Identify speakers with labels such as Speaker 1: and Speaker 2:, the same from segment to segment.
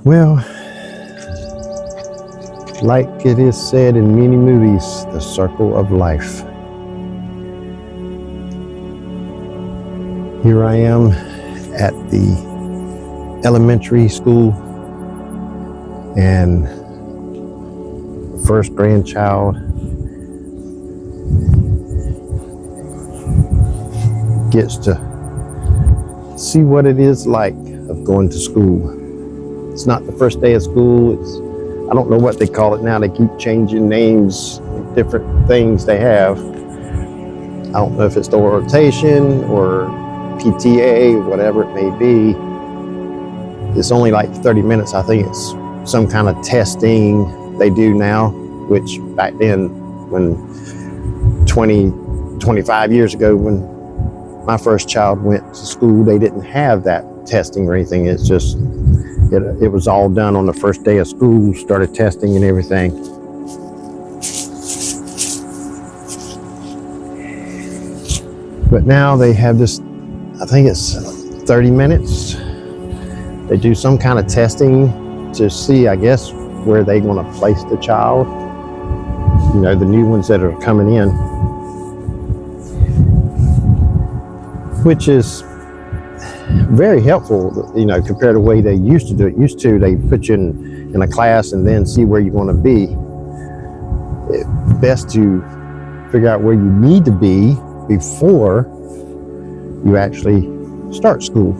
Speaker 1: Well, like it is said in many movies, the circle of life. Here I am at the elementary school, and the first grandchild gets to see what it is like of going to school. It's not the first day of school. I don't know what they call it now. They keep changing names, different things they have. I don't know if it's the rotation or PTA, whatever it may be. It's only like 30 minutes. I think it's some kind of testing they do now, which back then, when 25 years ago, when my first child went to school, they didn't have that testing or anything. It's just, it was all done on the first day of school, started testing and everything. But now they have this, I think it's 30 minutes. They do some kind of testing to see, I guess, where they want to place the child. You know, the new ones that are coming in. Which is very helpful, you know, compared to the way they used to do it. Used to, they put you in a class and then see where you want to be. It's best to figure out where you need to be before you actually start school.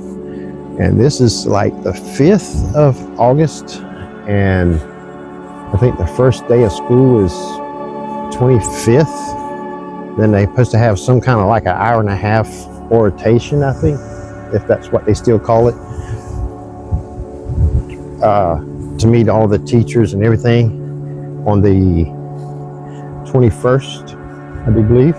Speaker 1: And this is like the 5th of August, and I think the first day of school is 25th. Then they're supposed to have some kind of like an hour and a half orientation, I think, if that's what they still call it, to meet all the teachers and everything on the 21st, I do believe.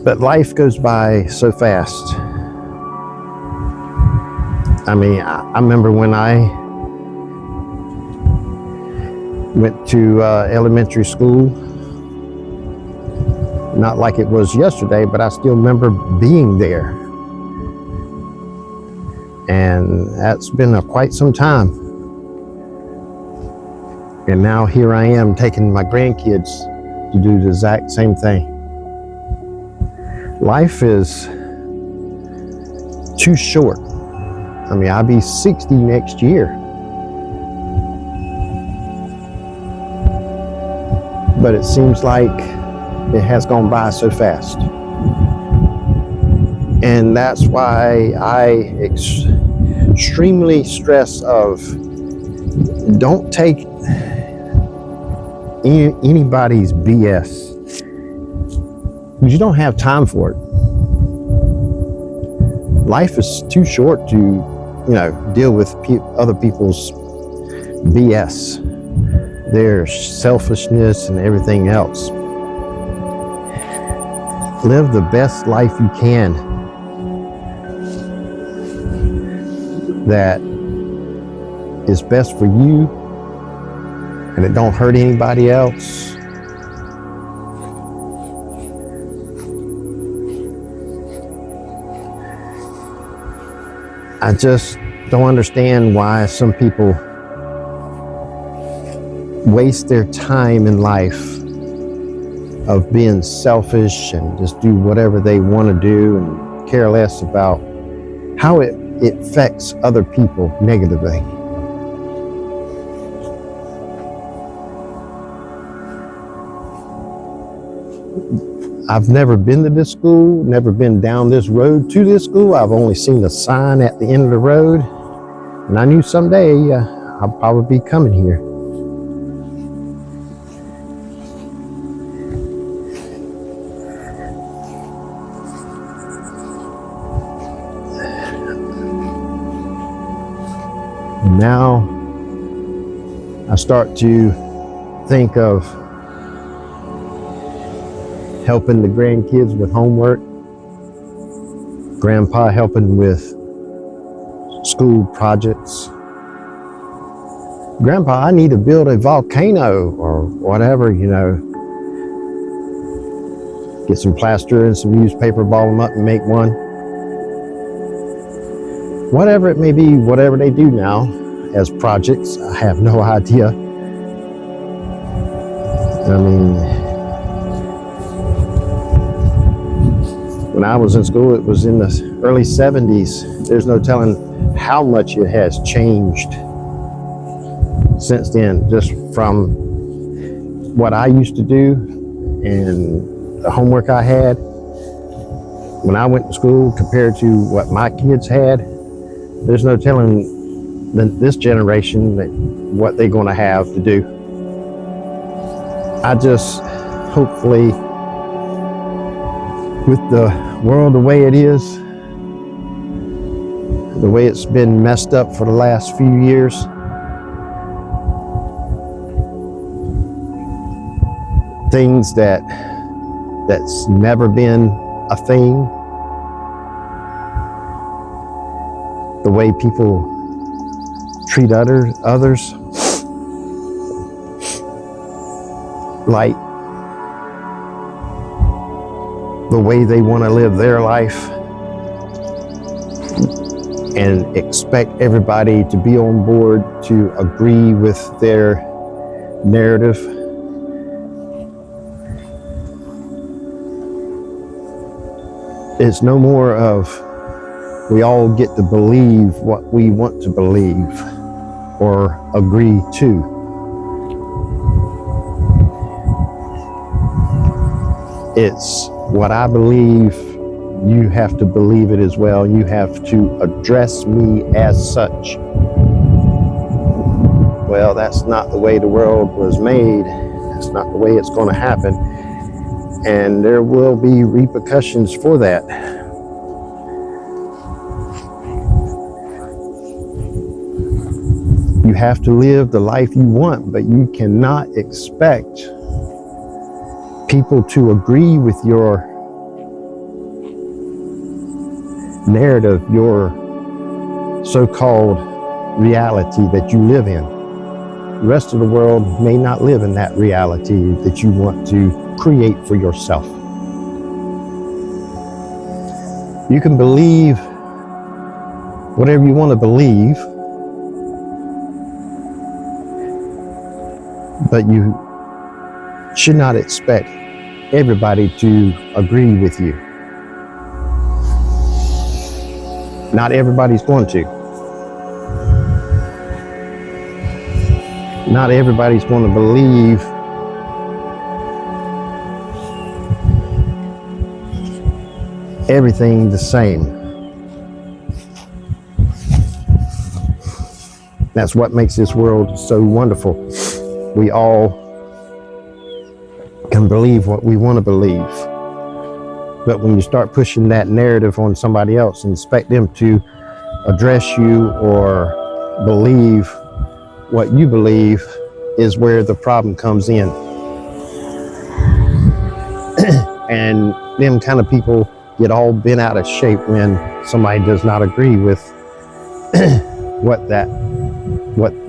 Speaker 1: But life goes by so fast. I mean, I remember when I went to elementary school, not like it was yesterday, but I still remember being there. And that's been quite some time. And now here I am taking my grandkids to do the exact same thing. Life is too short. I mean, I'll be 60 next year. But it seems like it has gone by so fast. And that's why I extremely stress of don't take anybody's BS. Because you don't have time for it. Life is too short to, you know, deal with other people's BS, their selfishness and everything else. Live the best life you can that is best for you, and it don't hurt anybody else. I just don't understand why some people waste their time in life of being selfish and just do whatever they want to do and care less about how it affects other people negatively. I've never been to this school, never been down this road to this school. I've only seen the sign at the end of the road, and I knew someday I'll probably be coming here. And now I start to think of helping the grandkids with homework, grandpa helping with school projects. Grandpa, I need to build a volcano or whatever, you know. Get some plaster and some newspaper, ball them up and make one. whatever it may be, whatever they do now as projects, I have no idea. I mean, when I was in school, it was in the early 70s. There's no telling how much it has changed since then, just from what I used to do and the homework I had when I went to school compared to what my kids had. There's no telling this generation that what they're going to have to do. I just, hopefully, with the world the way it is, the way it's been messed up for the last few years, things that's never been a thing, the way people treat others, like the way they want to live their life and expect everybody to be on board to agree with their narrative. It's no more of we all get to believe what we want to believe or agree to. It's what I believe, you have to believe it as well. You have to address me as such. Well, that's not the way the world was made. That's not the way it's going to happen. And there will be repercussions for that. You have to live the life you want, but you cannot expect people to agree with your narrative, your so-called reality that you live in. The rest of the world may not live in that reality that you want to create for yourself. You can believe whatever you want to believe, but you should not expect everybody to agree with you. Not everybody's going to. Not everybody's going to believe everything the same. That's what makes this world so wonderful. We all can believe what we want to believe. But when you start pushing that narrative on somebody else and expect them to address you or believe what you believe, is where the problem comes in. And them kind of people get all bent out of shape when somebody does not agree with what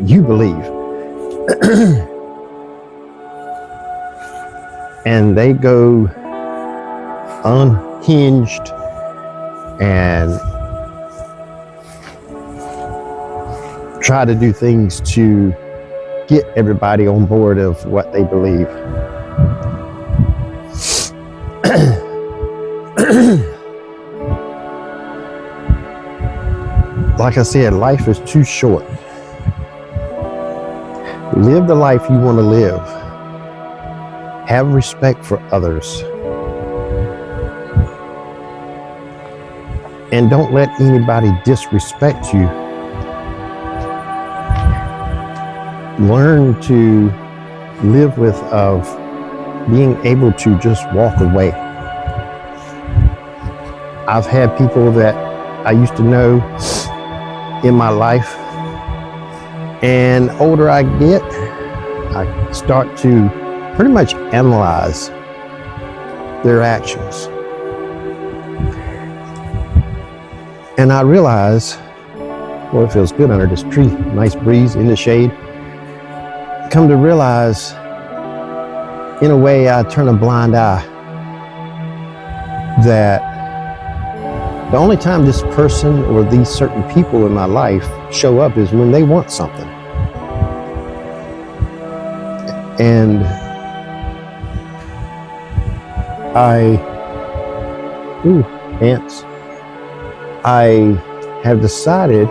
Speaker 1: you believe. And they go unhinged and try to do things to get everybody on board of what they believe. Like I said, life is too short. Live the life you want to live. Have respect for others. And don't let anybody disrespect you. Learn to live with of being able to just walk away. I've had people that I used to know in my life, and the older I get, I start to pretty much analyze their actions. And I realize, well, it feels good under this tree, nice breeze in the shade. Come to realize, in a way, I turn a blind eye that The only time this person or these certain people in my life show up is when they want something. And ants. I have decided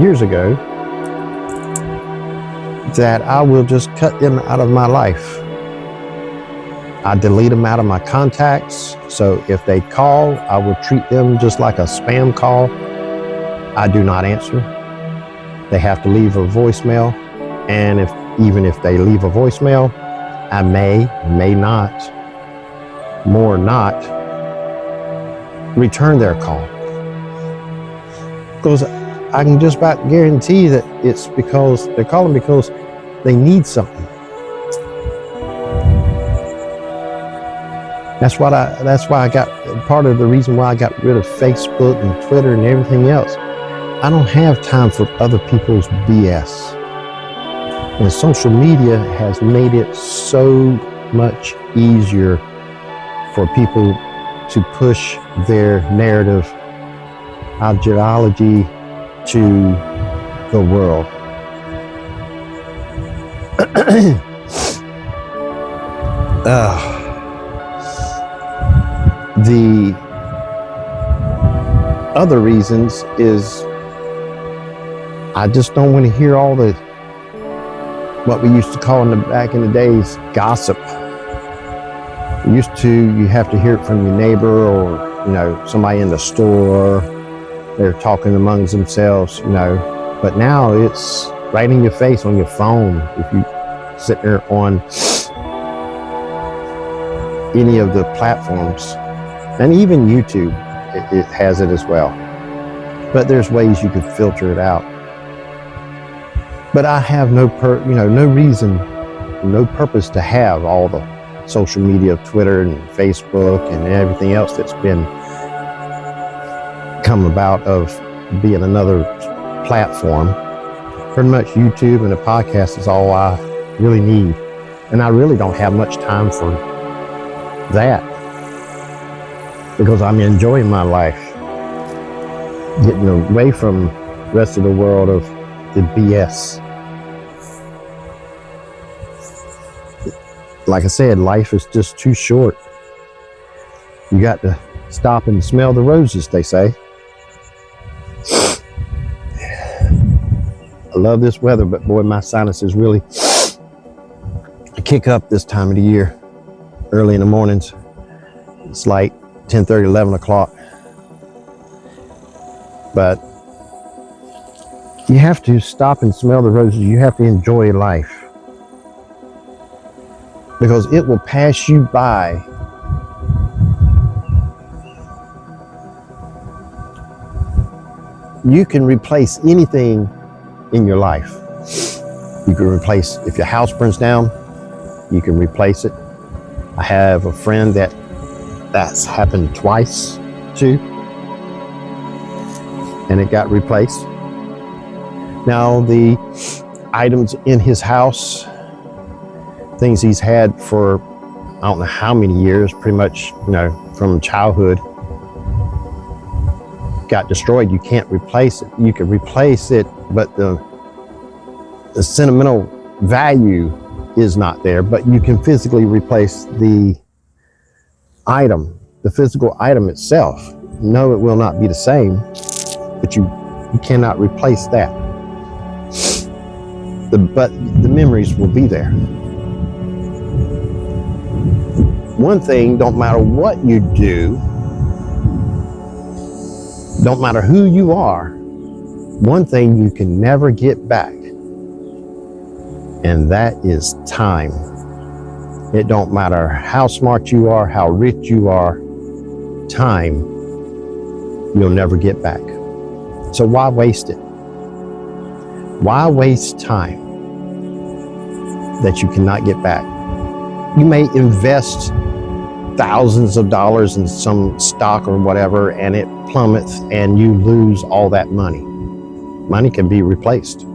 Speaker 1: years ago that I will just cut them out of my life. I delete them out of my contacts. So if they call, I will treat them just like a spam call. I do not answer. They have to leave a voicemail. And even if they leave a voicemail, I may not, more not, return their call. Because I can just about guarantee that it's because they're calling because they need something. That's why I got, part of the reason why I got rid of Facebook and Twitter and everything else. I don't have time for other people's BS. And social media has made it so much easier for people to push their narrative ideology to the world. The other reasons is I just don't want to hear all the, what we used to call back in the days, gossip. You have to hear it from your neighbor or, somebody in the store. They're talking amongst themselves, But now it's right in your face on your phone. If you sit there on any of the platforms, and even YouTube, it has it as well. But there's ways you can filter it out. But I have no reason, no purpose to have all the social media, Twitter and Facebook and everything else that's been come about of being another platform. Pretty much YouTube and a podcast is all I really need. And I really don't have much time for that because I'm enjoying my life, getting away from the rest of the world of the BS. Like I said, life is just too short. You got to stop and smell the roses, they say. I love this weather, but boy, my sinuses really kick up this time of the year, early in the mornings. It's like 10:30, 11 o'clock. But you have to stop and smell the roses. You have to enjoy life. Because it will pass you by. You can replace anything in your life. You can replace, if your house burns down, you can replace it. I have a friend that's happened twice to, and it got replaced. Now the items in his house, things he's had for I don't know how many years, pretty much, from childhood, got destroyed. You can't replace it. You can replace it, but the sentimental value is not there, but you can physically replace the item, the physical item itself. No, it will not be the same, but you cannot replace that. But the memories will be there. One thing, don't matter what you do, don't matter who you are, one thing you can never get back, and that is time. It don't matter how smart you are, how rich you are, time you'll never get back. So why waste it? Why waste time that you cannot get back? You may invest thousands of dollars in some stock or whatever, and it plummets and you lose all that money. Money can be replaced.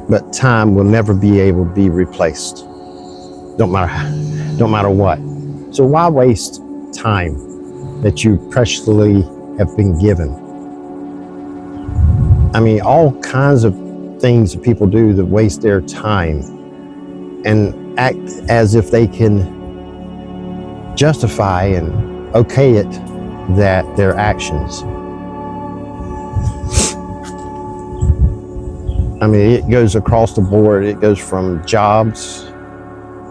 Speaker 1: But time will never be able to be replaced. Don't matter what. So why waste time? that you preciously have been given. I mean, all kinds of things that people do that waste their time and act as if they can justify and okay it, that their actions. I mean, it goes across the board. It goes from jobs.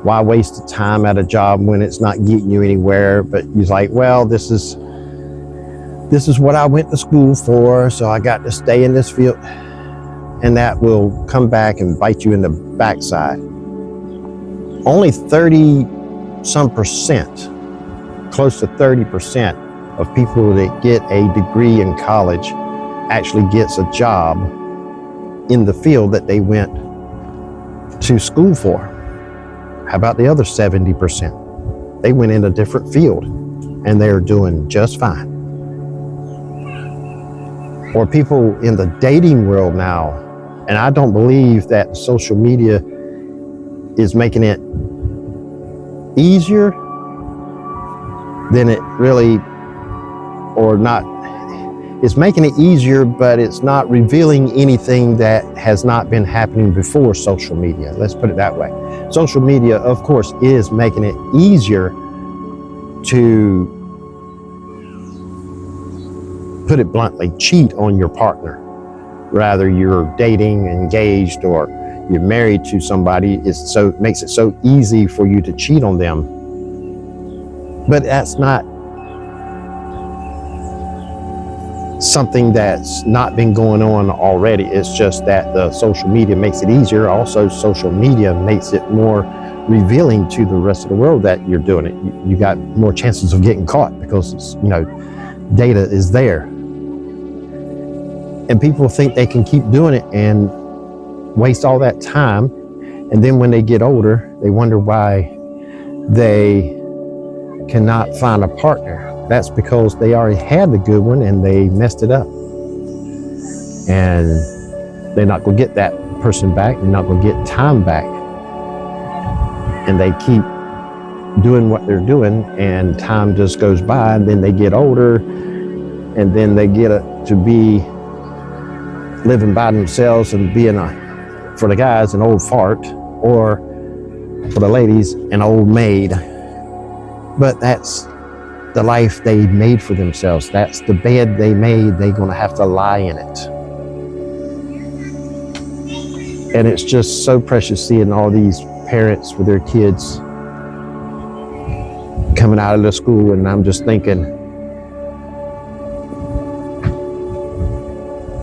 Speaker 1: Why waste the time at a job when it's not getting you anywhere? But he's like, well, this is what I went to school for, so I got to stay in this field. And that will come back and bite you in the backside. Only 30-some%, close to 30% of people that get a degree in college actually gets a job in the field that they went to school for. How about the other 70%? They went in a different field and they're doing just fine. Or people in the dating world now, and I don't believe that social media is making it easier than it really, or not, it's making it easier, but it's not revealing anything that has not been happening before social media. Let's put it that way. Social media, of course, is making it easier to, put it bluntly, cheat on your partner. Rather you're dating, engaged, or you're married to somebody, it makes it so easy for you to cheat on them. But that's not something that's not been going on already. It's just that the social media makes it easier. Also, social media makes it more revealing to the rest of the world that you're doing it. You got more chances of getting caught because it's, data is there. And people think they can keep doing it and waste all that time. And then when they get older, they wonder why they cannot find a partner. That's because they already had the good one and they messed it up. And they're not going to get that person back. They're not going to get time back. And they keep doing what they're doing, and time just goes by, and then they get older, and then they get to be living by themselves and being for the guys, an old fart, or for the ladies, an old maid. But that's the life they made for themselves. That's the bed they made. They're going to have to lie in it. And it's just so precious seeing all these parents with their kids coming out of the school, and I'm just thinking,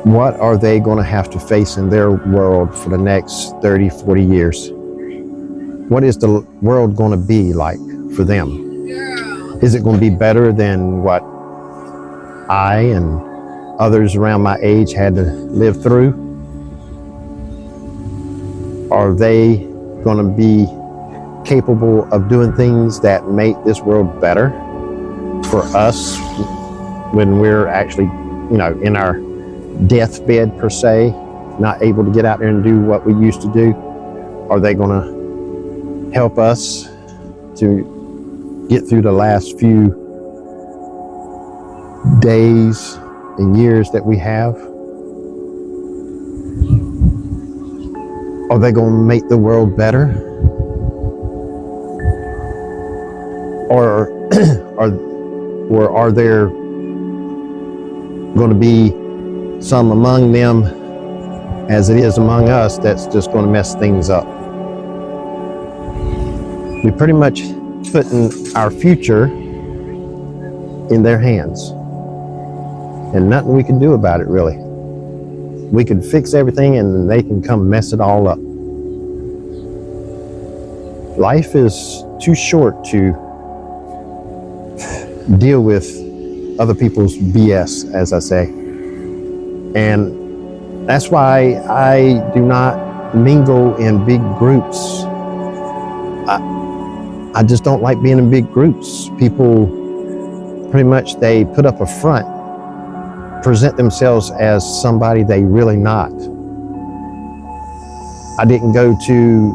Speaker 1: what are they going to have to face in their world for the next 30, 40 years? What is the world going to be like for them? Is it going to be better than what I and others around my age had to live through? Are they going to be capable of doing things that make this world better for us when we're actually, in our deathbed per se, not able to get out there and do what we used to do? Are they going to help us to get through the last few days and years that we have? Are they going to make the world better? Or are there going to be some among them, as it is among us, that's just going to mess things up? We pretty much putting our future in their hands, and nothing we can do about it, really. We can fix everything and they can come mess it all up. Life is too short to deal with other people's BS, as I say. And that's why I do not mingle in big groups. I just don't like being in big groups. People pretty much, they put up a front, present themselves as somebody they really not. I didn't go to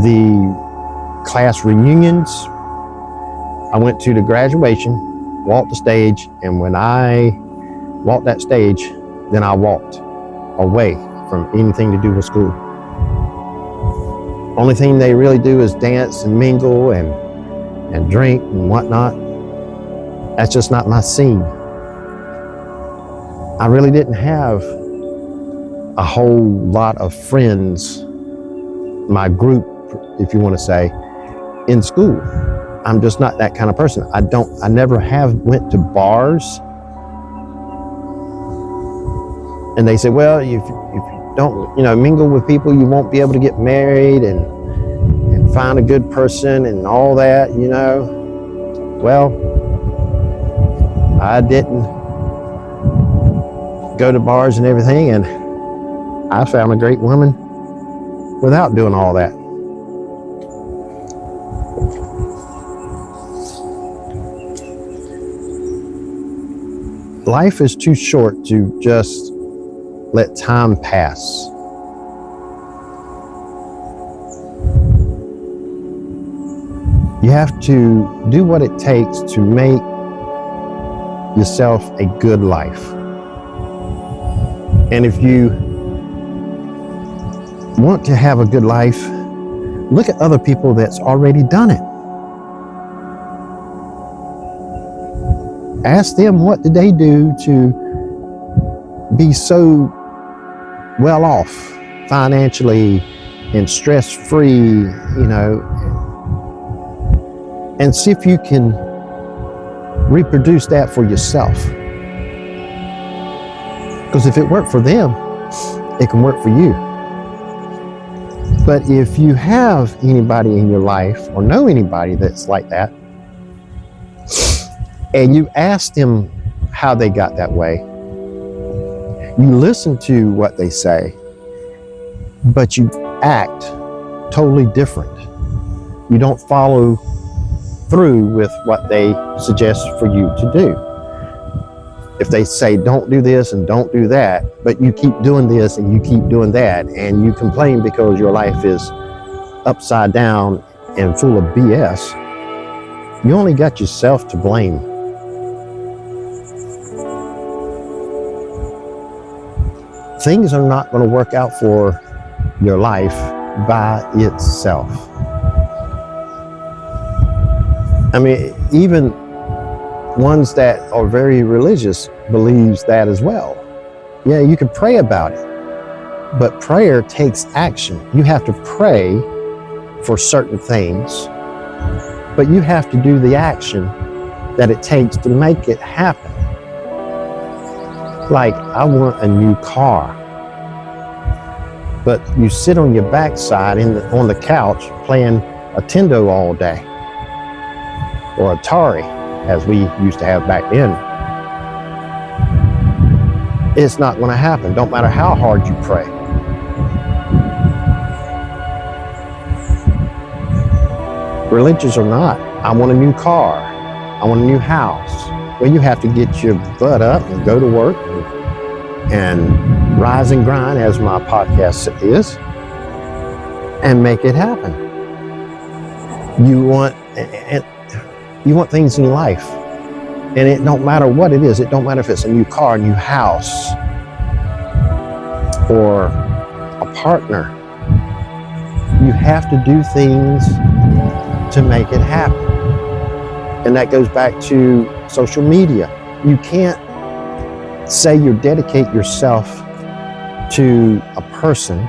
Speaker 1: the class reunions I went to the graduation, walked the stage, and when I walked that stage, then I walked away from anything to do with school. Only thing they really do is dance and mingle and drink and whatnot. That's just not my scene. I really didn't have a whole lot of friends, my group, if you want to say, in school. I'm just not that kind of person. I never have went to bars. And they say, well, if you don't, mingle with people, you won't be able to get married and find a good person and all that, Well, I didn't go to bars and everything, and I found a great woman without doing all that. Life is too short to just let time pass. You have to do what it takes to make yourself a good life. And if you want to have a good life, look at other people that's already done it. Ask them, what did they do to be so well off financially and stress-free, and see if you can reproduce that for yourself. Because if it worked for them, it can work for you. But if you have anybody in your life or know anybody that's like that, and you ask them how they got that way, you listen to what they say, but you act totally different. You don't follow through with what they suggest for you to do. If they say don't do this and don't do that, but you keep doing this and you keep doing that, and you complain because your life is upside down and full of BS, you only got yourself to blame. Things are not going to work out for your life by itself. I mean, even ones that are very religious believes that as well. Yeah, you can pray about it, but prayer takes action. You have to pray for certain things, but you have to do the action that it takes to make it happen. Like, I want a new car, but you sit on your backside on the couch playing Nintendo all day, or Atari, as we used to have back then. It's not going to happen. Don't matter how hard you pray. Religious or not, I want a new car. I want a new house. Well, you have to get your butt up and go to work and rise and grind, as my podcast is, and make it happen. You want things in life, and it don't matter what it is. It don't matter if it's a new car, a new house, or a partner. You have to do things to make it happen. And that goes back to social media. You can't say you dedicate yourself to a person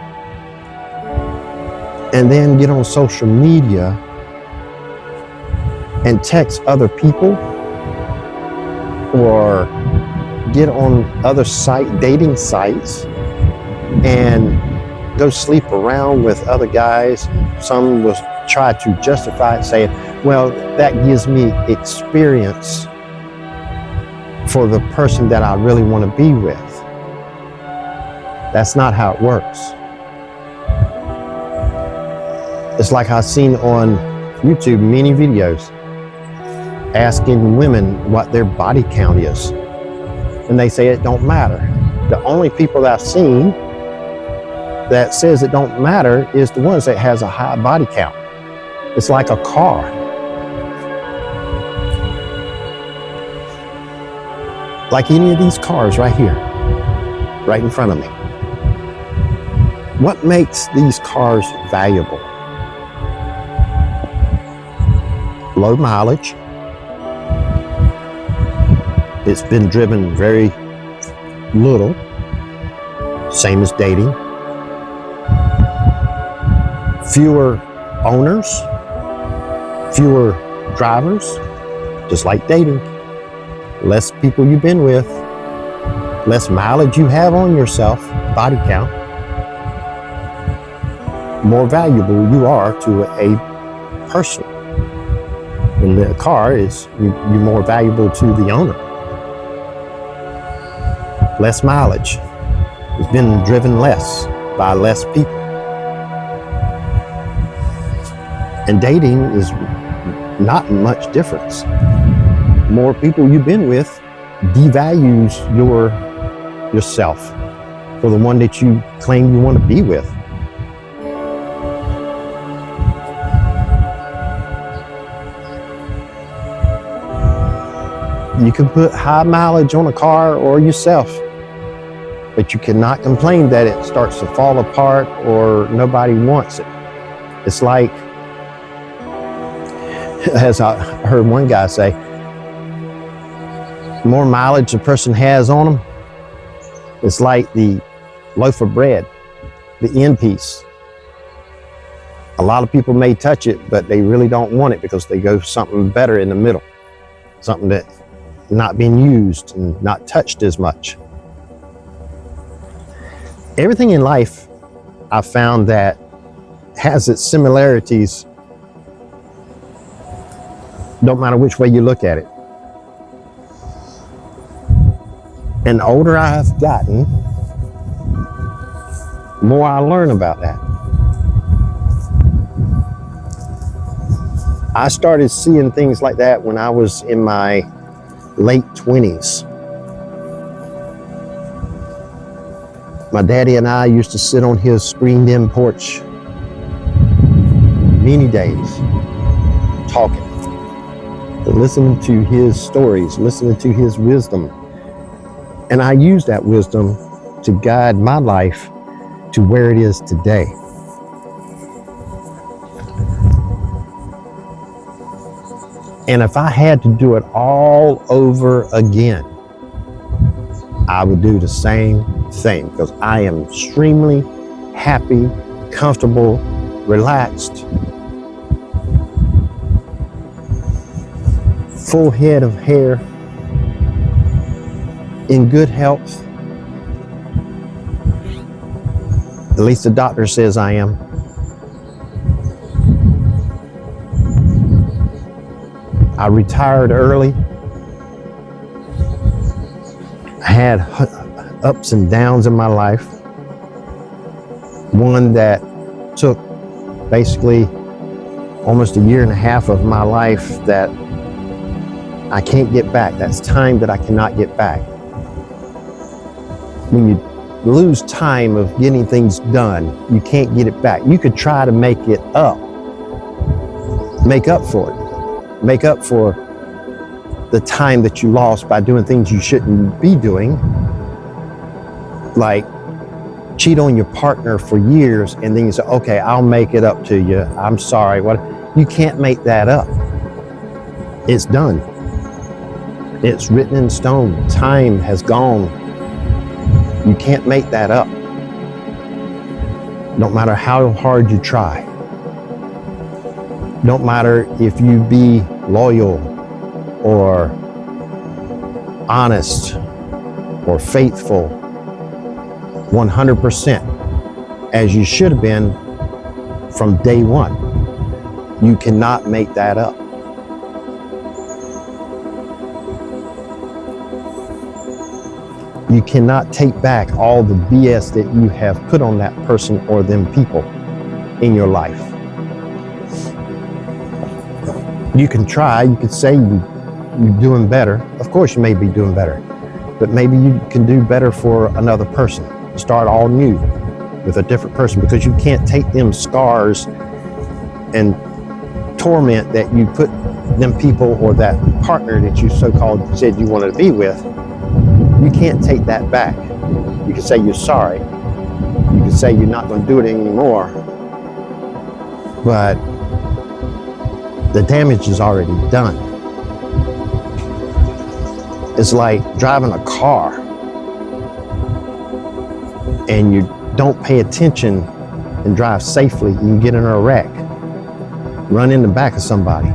Speaker 1: and then get on social media and text other people, or get on other dating sites and go sleep around with other guys. Some will try to justify it, saying, well, that gives me experience for the person that I really want to be with. That's not how it works. It's like I've seen on YouTube many videos asking women what their body count is, and they say it don't matter. The only people that I've seen that says it don't matter is the ones that has a high body count. It's like a car. like any of these cars right here, right in front of me. What makes these cars valuable? Low mileage. It's been driven very little, same as dating. Fewer owners, fewer drivers, just like dating. Less people you've been with, less mileage you have on yourself, body count. More valuable you are to a person. And the car is you're more valuable to the owner. Less mileage. It's been driven less by less people. And dating is not much difference. More people you've been with devalues yourself for the one that you claim you want to be with. You can put high mileage on a car or yourself, but you cannot complain that it starts to fall apart or nobody wants it. It's like, as I heard one guy say, the more mileage a person has on them, it's like the loaf of bread, the end piece. A lot of people may touch it, but they really don't want it because they go something better in the middle, something that not being used and not touched as much. Everything in life I found that has its similarities, don't matter which way you look at it. And the older I've gotten, the more I learn about that. I started seeing things like that when I was in my late 20s. My daddy and I used to sit on his screened-in porch many days talking, listening to his stories, listening to his wisdom. And I used that wisdom to guide my life to where it is today. And if I had to do it all over again, I would do the same thing because I am extremely happy, comfortable, relaxed, full head of hair, in good health. At least the doctor says I am. I retired early. I had ups and downs in my life. One that took basically almost a year and a half of my life that I can't get back. That's time that I cannot get back. When you lose time of getting things done, you can't get it back. You could try to make up for it. Make up for the time that you lost by doing things you shouldn't be doing, like cheat on your partner for years and then you say, okay, I'll make it up to you. I'm sorry. What? You can't make that up. It's done. It's written in stone. Time has gone. You can't make that up. No matter how hard you try. Don't matter if you be loyal or honest or faithful 100% as you should have been from day one. You cannot make that up. You cannot take back all the BS that you have put on that person or them people in your life. You can try, you could say you're doing better. Of course you may be doing better, but maybe you can do better for another person. Start all new with a different person because you can't take them scars and torment that you put them people or that partner that you so-called said you wanted to be with You can't take that back. You can say you're sorry. You can say you're not going to do it anymore. But the damage is already done. It's like driving a car and you don't pay attention and drive safely. You can get in a wreck, run in the back of somebody.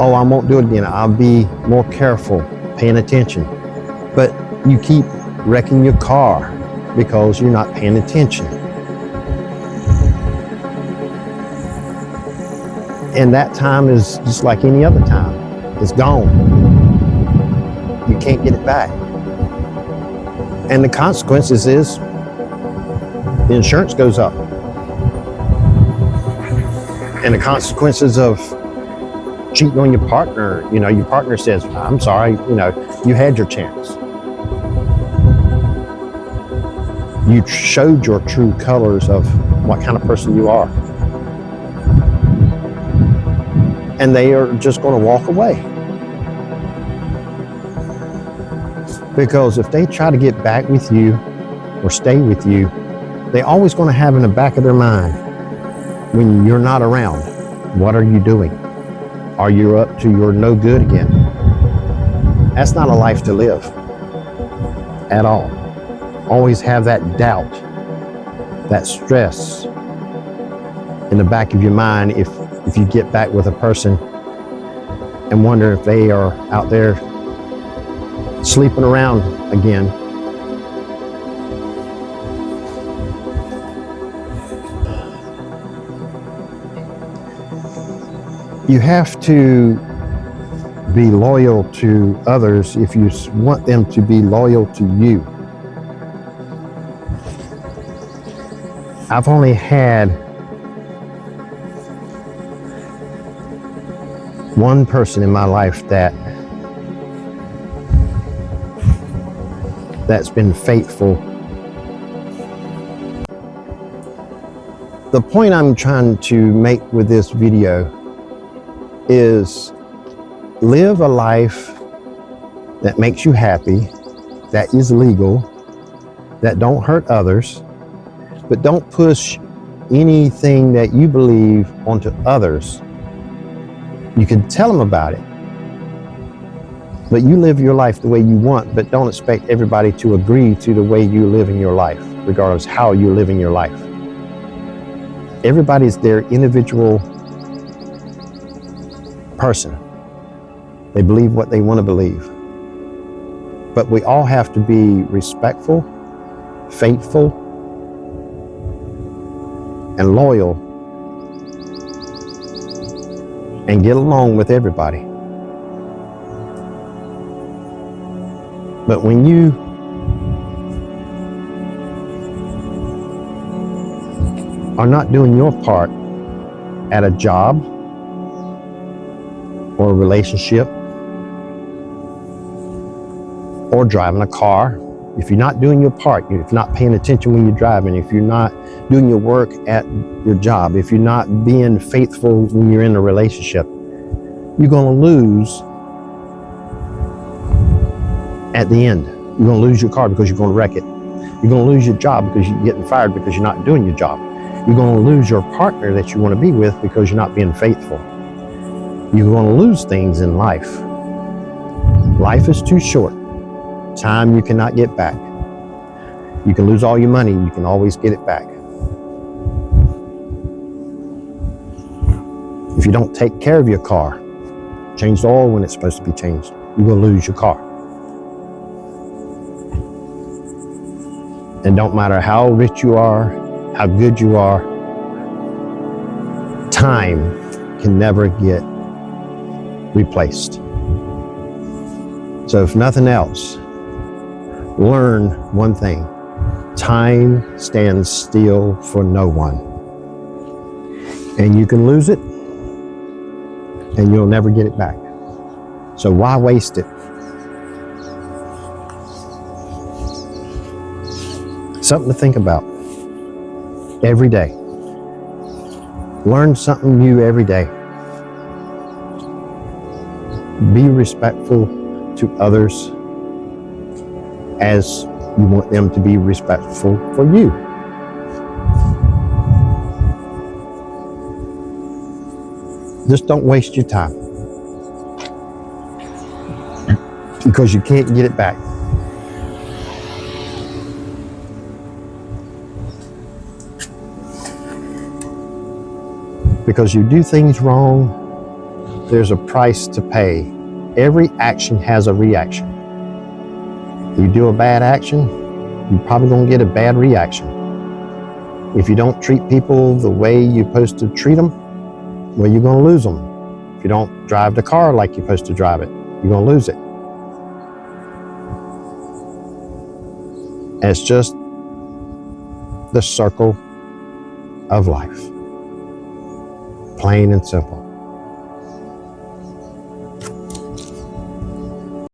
Speaker 1: Oh, I won't do it again. I'll be more careful, paying attention. But you keep wrecking your car because you're not paying attention. And that time is just like any other time. It's gone. You can't get it back. And the consequences is the insurance goes up. And the consequences of cheating on your partner, your partner says, I'm sorry, you had your chance. You showed your true colors of what kind of person you are. And they are just going to walk away. Because if they try to get back with you or stay with you, they're always going to have in the back of their mind, when you're not around, what are you doing? Are you up to your no good again? That's not a life to live at all. Always have that doubt, that stress in the back of your mind if you get back with a person and wonder if they are out there sleeping around again. You have to be loyal to others if you want them to be loyal to you. I've only had one person in my life that's been faithful. The point I'm trying to make with this video is live a life that makes you happy, that is legal, that don't hurt others, but don't push anything that you believe onto others. You can tell them about it, but you live your life the way you want, but don't expect everybody to agree to the way you live in your life, regardless how you live in your life. Everybody's their individual person. They believe what they want to believe. But we all have to be respectful, faithful, and loyal, and get along with everybody. But when you are not doing your part at a job or a relationship or driving a car, if you're not doing your part, if you're not paying attention when you're driving, if you're not doing your work at your job, if you're not being faithful when you're in a relationship, you're going to lose at the end. You're going to lose your car because you're going to wreck it. You're going to lose your job because you're getting fired because you're not doing your job. You're going to lose your partner that you want to be with because you're not being faithful. You're going to lose things in life. Life is too short. Time you cannot get back. You can lose all your money, you can always get it back. If you don't take care of your car, change the oil when it's supposed to be changed, you're going to lose your car. And don't matter how rich you are, how good you are, time can never get replaced. So if nothing else, learn one thing. Time stands still for no one. And you can lose it, and you'll never get it back. So why waste it? Something to think about every day. Learn something new every day. Be respectful to others as you want them to be respectful for you. Just don't waste your time, because you can't get it back. Because you do things wrong, there's a price to pay. Every action has a reaction. You do a bad action, you're probably going to get a bad reaction. If you don't treat people the way you're supposed to treat them, well, you're going to lose them. If you don't drive the car like you're supposed to drive it, you're going to lose it. And it's just the circle of life. Plain and simple.